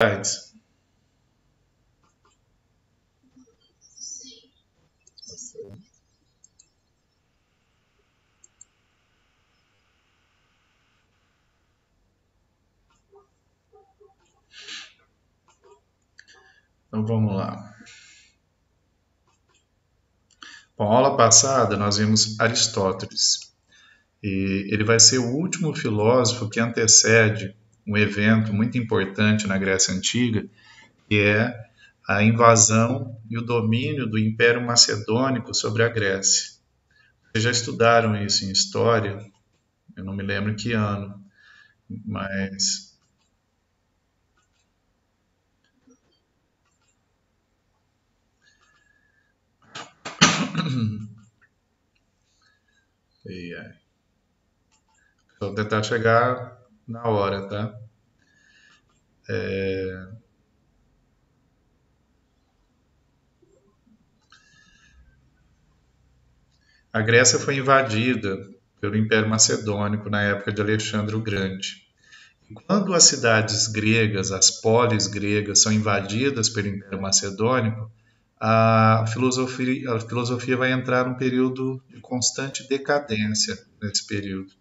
Right. Então vamos lá. Bom, aula passada nós vimos Aristóteles. E ele vai ser o último filósofo que antecede um evento muito importante na Grécia Antiga, que é a invasão e o domínio do Império Macedônico sobre a Grécia. Vocês já estudaram isso em história? Eu não me lembro em que ano, mas. Vou tentar chegar na hora, tá? A Grécia foi invadida pelo Império Macedônico na época de Alexandre o Grande. E quando as cidades gregas, as polis gregas, são invadidas pelo Império Macedônico, a filosofia vai entrar num período de constante decadência nesse período.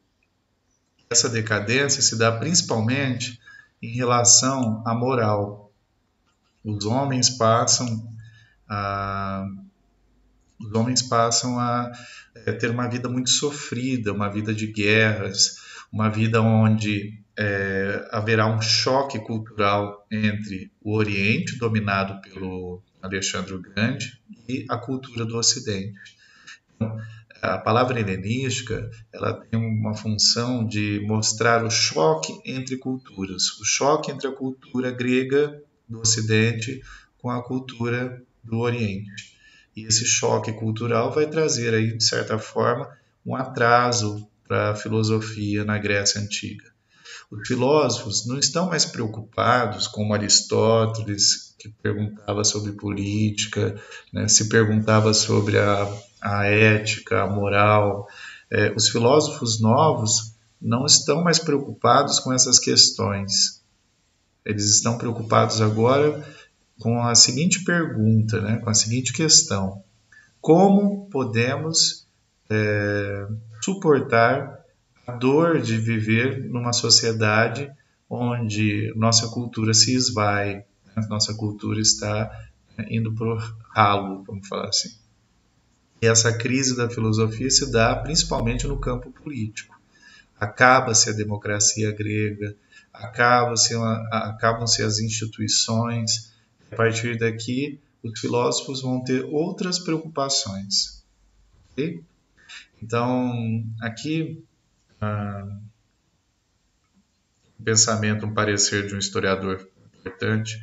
Essa decadência se dá principalmente em relação à moral. Os homens passam a, os homens passam a ter uma vida muito sofrida, uma vida de guerras, uma vida onde haverá um choque cultural entre o Oriente, dominado pelo Alexandre o Grande, e a cultura do Ocidente. A palavra helenística ela tem uma função de mostrar o choque entre culturas, o choque entre a cultura grega do Ocidente com a cultura do Oriente. E esse choque cultural vai trazer aí, de certa forma, um atraso para a filosofia na Grécia Antiga. Os filósofos não estão mais preocupados, como Aristóteles, que perguntava sobre política, né, se perguntava sobre a ética, a moral. Os filósofos novos não estão mais preocupados com essas questões. Eles estão preocupados agora com a seguinte pergunta, né, com a seguinte questão: como podemos suportar a dor de viver numa sociedade onde nossa cultura se esvai, né? Nossa cultura está indo para o ralo, vamos falar assim. E essa crise da filosofia se dá principalmente no campo político. Acaba-se a democracia grega, acabam-se as instituições. A partir daqui, os filósofos vão ter outras preocupações. Okay? Então, aqui um pensamento, um parecer de um historiador importante.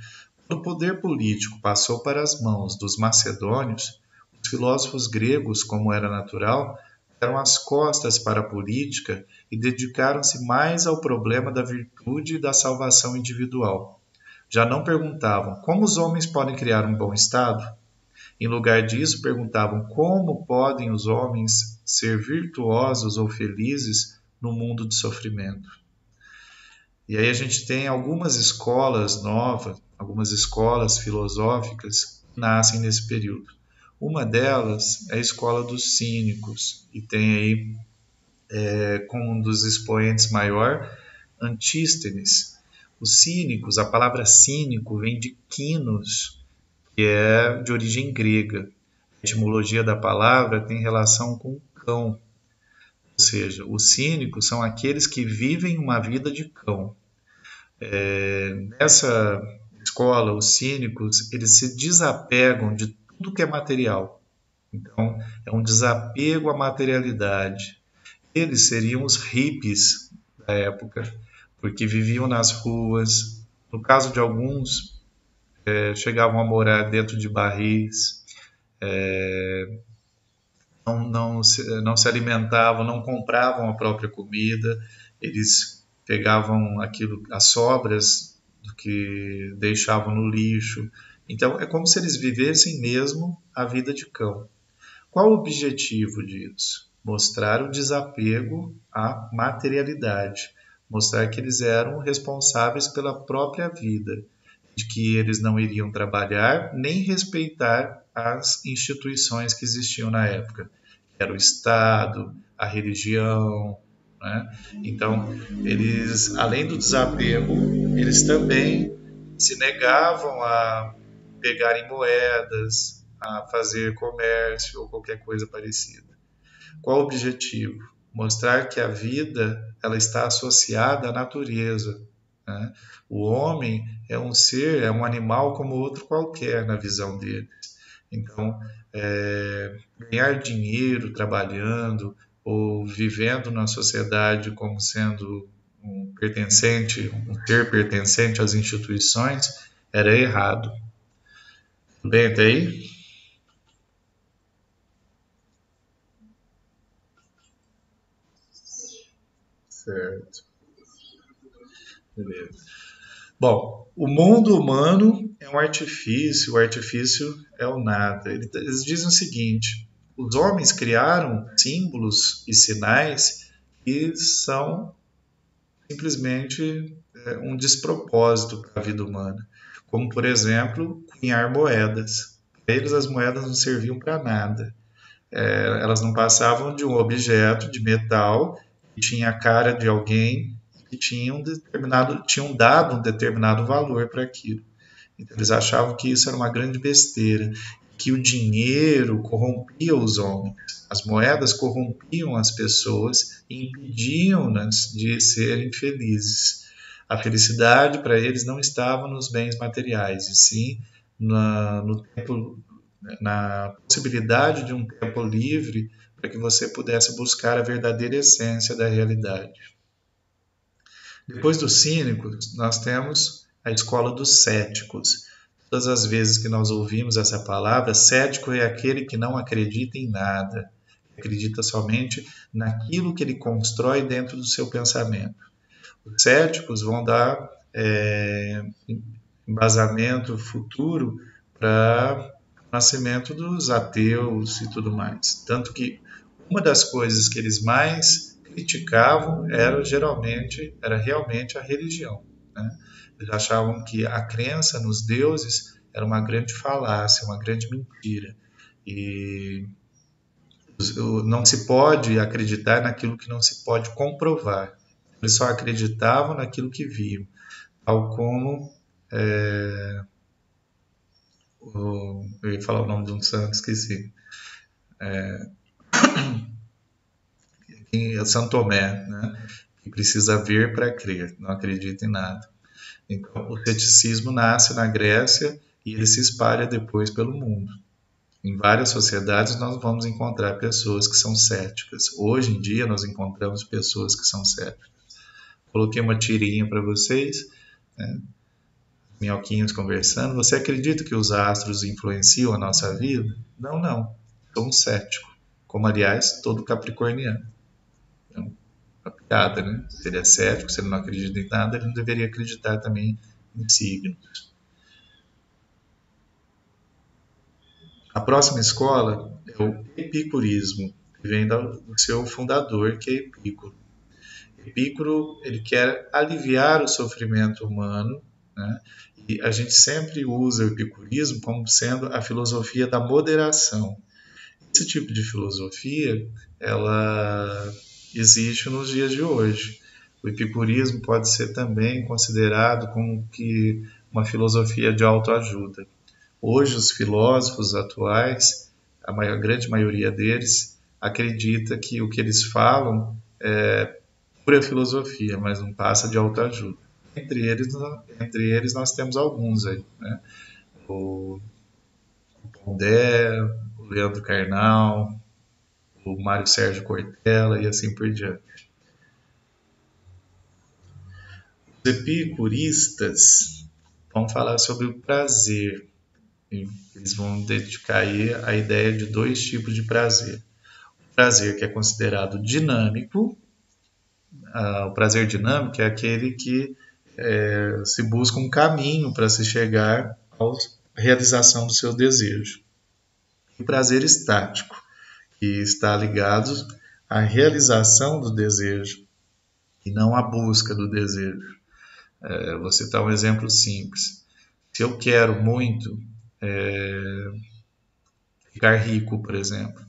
Quando o poder político passou para as mãos dos macedônios, os filósofos gregos, como era natural, deram as costas para a política e dedicaram-se mais ao problema da virtude e da salvação individual. Já não perguntavam como os homens podem criar um bom Estado. Em lugar disso, perguntavam como podem os homens ser virtuosos ou felizes no mundo de sofrimento. E aí a gente tem algumas escolas novas, algumas escolas filosóficas que nascem nesse período. Uma delas é a escola dos cínicos, e tem aí como um dos expoentes maior Antístenes. Os cínicos, a palavra cínico vem de quinos, que é de origem grega. A etimologia da palavra tem relação com cão, ou seja, os cínicos são aqueles que vivem uma vida de cão. Nessa escola, os cínicos, eles se desapegam de tudo que é material. Então, é um desapego à materialidade. Eles seriam os hippies da época, porque viviam nas ruas. No caso de alguns, chegavam a morar dentro de barris, não se alimentavam, não compravam a própria comida, eles pegavam as sobras do que deixavam no lixo. Então é como se eles vivessem mesmo a vida de cão. Qual o objetivo disso? Mostrar o desapego à materialidade, mostrar que eles eram responsáveis pela própria vida. de que eles não iriam trabalhar nem respeitar as instituições que existiam na época, que era o Estado, a religião, né? Então, eles, além do desapego, eles também se negavam a pegar em moedas, a fazer comércio ou qualquer coisa parecida. Qual o objetivo? Mostrar que a vida ela está associada à natureza, né? O homem é um ser, é um animal como outro qualquer na visão deles. Então, ganhar dinheiro trabalhando ou vivendo na sociedade como sendo um ser pertencente às instituições, era errado. Tudo bem até aí? Certo. Beleza. Bom, o mundo humano é um artifício, o artifício é o nada. Eles dizem o seguinte: os homens criaram símbolos e sinais que são simplesmente um despropósito para a vida humana. Como, por exemplo, cunhar moedas. Para eles, as moedas não serviam para nada. Elas não passavam de um objeto de metal que tinha a cara de alguém que tinham dado um determinado valor para aquilo. Então, eles achavam que isso era uma grande besteira, que o dinheiro corrompia os homens, as moedas corrompiam as pessoas e impediam-nas de serem felizes. A felicidade para eles não estava nos bens materiais, e sim no tempo, na possibilidade de um tempo livre para que você pudesse buscar a verdadeira essência da realidade. Depois dos cínicos, nós temos a escola dos céticos. Todas as vezes que nós ouvimos essa palavra, cético é aquele que não acredita em nada, acredita somente naquilo que ele constrói dentro do seu pensamento. Os céticos vão dar embasamento futuro para o nascimento dos ateus e tudo mais. Tanto que uma das coisas que eles mais criticavam era realmente a religião, né? Eles achavam que a crença nos deuses era uma grande falácia, uma grande mentira. E não se pode acreditar naquilo que não se pode comprovar. Eles só acreditavam naquilo que viam, tal como eu ia falar o nome de um santo, esqueci. Em São Tomé, né? Que precisa ver para crer, não acredita em nada. Então, o ceticismo nasce na Grécia e ele se espalha depois pelo mundo. Em várias sociedades nós vamos encontrar pessoas que são céticas. Hoje em dia nós encontramos pessoas que são céticas. Coloquei uma tirinha para vocês, né? Minhoquinhos conversando. Você acredita que os astros influenciam a nossa vida? Não, não. Sou um cético. Como, aliás, todo capricorniano. Então, uma piada, né? Se ele é cético, se ele não acredita em nada, ele não deveria acreditar também em signos. A próxima escola é o epicurismo, que vem do seu fundador, que é Epicuro. Epicuro ele quer aliviar o sofrimento humano, né? E a gente sempre usa o epicurismo como sendo a filosofia da moderação. Esse tipo de filosofia, ela existe nos dias de hoje. O epicurismo pode ser também considerado como que uma filosofia de autoajuda. Hoje, os filósofos atuais, a grande maioria deles, acredita que o que eles falam é pura filosofia, mas não passa de autoajuda. Entre eles nós temos alguns aí, né? O Pondé, o Leandro Carnal, o Mário Sérgio Cortella e assim por diante. Os epicuristas vão falar sobre o prazer. Eles vão dedicar aí a ideia de dois tipos de prazer. O prazer que é considerado dinâmico. O prazer dinâmico é aquele que se busca um caminho para se chegar à realização do seu desejo. O prazer estático, que está ligado à realização do desejo e não à busca do desejo. Vou citar um exemplo simples. Se eu quero muito ficar rico, por exemplo,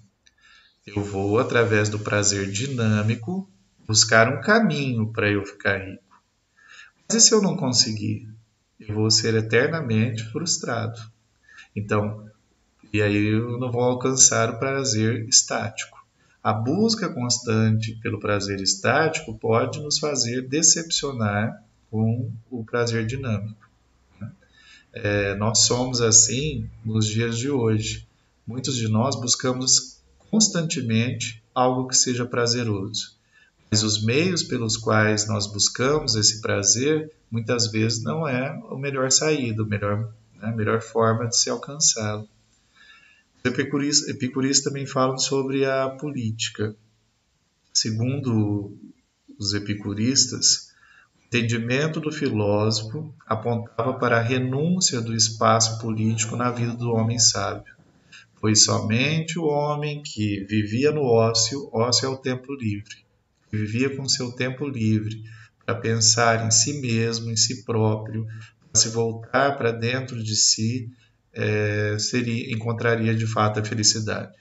eu vou, através do prazer dinâmico, buscar um caminho para eu ficar rico. Mas e se eu não conseguir? Eu vou ser eternamente frustrado. Então, e aí eu não vou alcançar o prazer estático. A busca constante pelo prazer estático pode nos fazer decepcionar com o prazer dinâmico. Nós somos assim nos dias de hoje. Muitos de nós buscamos constantemente algo que seja prazeroso. Mas os meios pelos quais nós buscamos esse prazer, muitas vezes não é a melhor saída, a melhor forma de se alcançá-lo. Os epicuristas também falam sobre a política. Segundo os epicuristas, o entendimento do filósofo apontava para a renúncia do espaço político na vida do homem sábio, pois somente o homem que vivia no ócio, ócio é o tempo livre, que vivia com seu tempo livre para pensar em si mesmo, em si próprio, para se voltar para dentro de si, encontraria de fato a felicidade.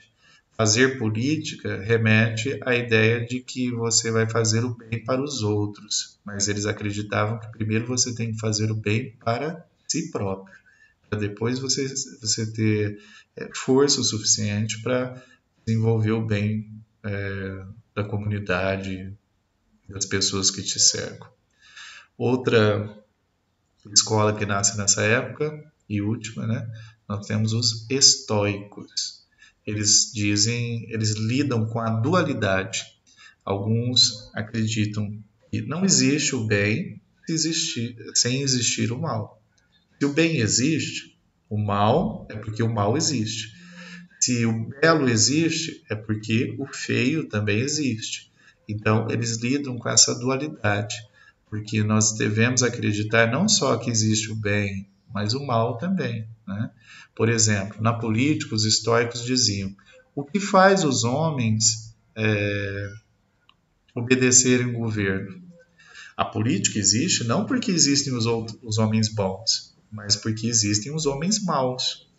Fazer política remete à ideia de que você vai fazer o bem para os outros, mas eles acreditavam que primeiro você tem que fazer o bem para si próprio, para depois você ter força o suficiente para desenvolver o bem da comunidade, das pessoas que te cercam. Outra escola que nasce nessa época, e última, né? Nós temos os estoicos. Eles lidam com a dualidade. Alguns acreditam que não existe o bem sem existir o mal. Se o bem existe, o mal é porque o mal existe. Se o belo existe, é porque o feio também existe. Então, eles lidam com essa dualidade, porque nós devemos acreditar não só que existe o bem, mas o mal também, né? Por exemplo, na política, os estoicos diziam: o que faz os homens obedecerem o governo? A política existe não porque existem os homens bons, mas porque existem os homens maus.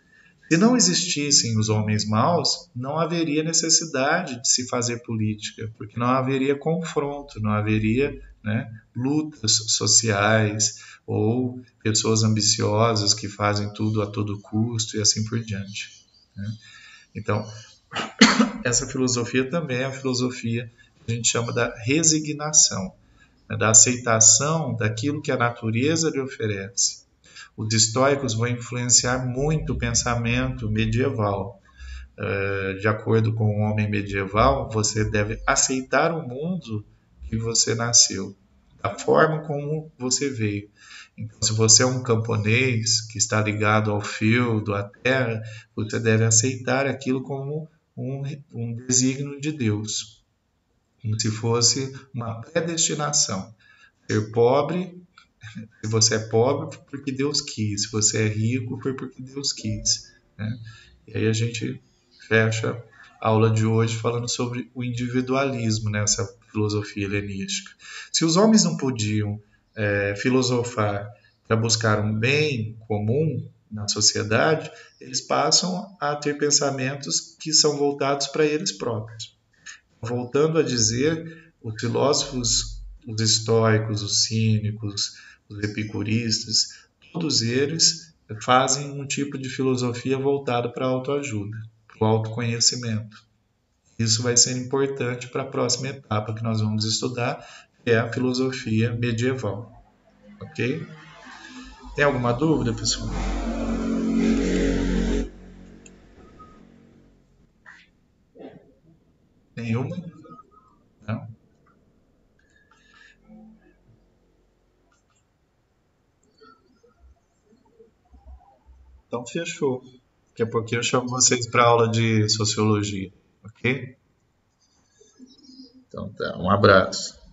Se não existissem os homens maus, não haveria necessidade de se fazer política, porque não haveria confronto, não haveria, né, lutas sociais ou pessoas ambiciosas que fazem tudo a todo custo e assim por diante, né? Então, essa filosofia também é a filosofia que a gente chama da resignação, né, da aceitação daquilo que a natureza lhe oferece. Os estoicos vão influenciar muito o pensamento medieval. De acordo com o homem medieval, você deve aceitar o mundo que você nasceu, da forma como você veio. Então, se você é um camponês que está ligado ao feudo, à terra, você deve aceitar aquilo como um desígnio de Deus, como se fosse uma predestinação. Ser pobre, se você é pobre, foi porque Deus quis. Se você é rico, foi porque Deus quis, né? E aí a gente fecha a aula de hoje falando sobre o individualismo nessa filosofia helenística. Se os homens não podiam filosofar para buscar um bem comum na sociedade, eles passam a ter pensamentos que são voltados para eles próprios. Voltando a dizer, os filósofos, os estoicos, os cínicos, os epicuristas, todos eles fazem um tipo de filosofia voltada para a autoajuda, para o autoconhecimento. Isso vai ser importante para a próxima etapa que nós vamos estudar, que é a filosofia medieval. Ok? Tem alguma dúvida, pessoal? Nenhuma? Não? Então fechou. Daqui a pouquinho eu chamo vocês para a aula de sociologia. Ok? Então tá, um abraço.